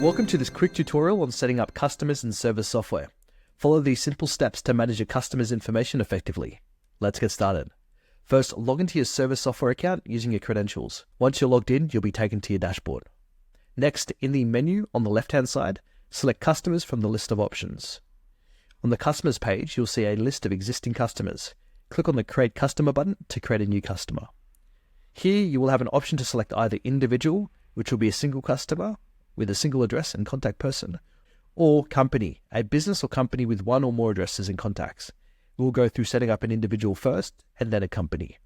Welcome to this quick tutorial on setting up customers in Servis Software. Follow these simple steps to manage your customers' information effectively. Let's get started. First, log into your Servis Software account using your credentials. Once you're logged in, you'll be taken to your dashboard. Next, in the menu on the left-hand side, select Customers from the list of options. On the Customers page, you'll see a list of existing customers. Click on the Create Customer button to create a new customer. Here, you will have an option to select either Individual, which will be a single customer with a single address and contact person, or Company, a business or company with one or more addresses and contacts. We'll go through setting up an individual first and then a company.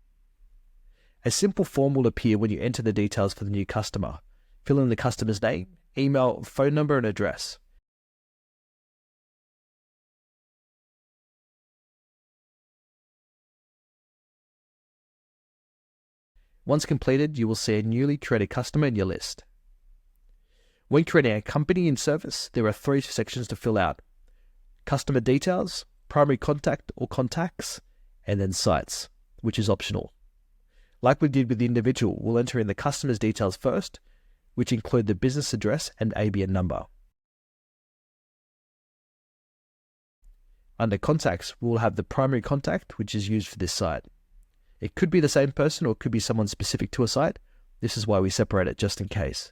A simple form will appear when you enter the details for the new customer. Fill in the customer's name, email, phone number, and address. Once completed, you will see a newly created customer in your list. When creating a company in Servis, there are 3 sections to fill out: customer details, primary contact or contacts, and then sites, which is optional. Like we did with the individual, we'll enter in the customer's details first, which include the business address and ABN number. Under contacts, we'll have the primary contact, which is used for this site. It could be the same person or it could be someone specific to a site. This is why we separate it just in case.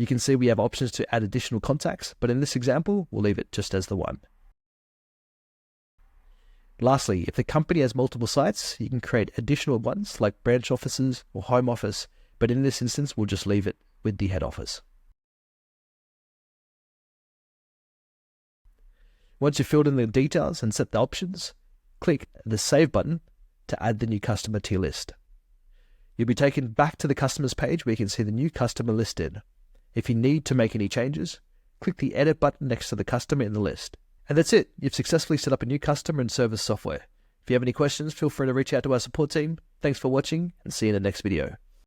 You can see we have options to add additional contacts, but in this example, we'll leave it just as the one. Lastly, if the company has multiple sites, you can create additional ones like branch offices or home office, but in this instance, we'll just leave it with the head office. Once you've filled in the details and set the options, click the Save button to add the new customer to your list. You'll be taken back to the customers page where you can see the new customer listed. If you need to make any changes, click the Edit button next to the customer in the list. And that's it. You've successfully set up a new customer in Servis Software. If you have any questions, feel free to reach out to our support team. Thanks for watching and see you in the next video.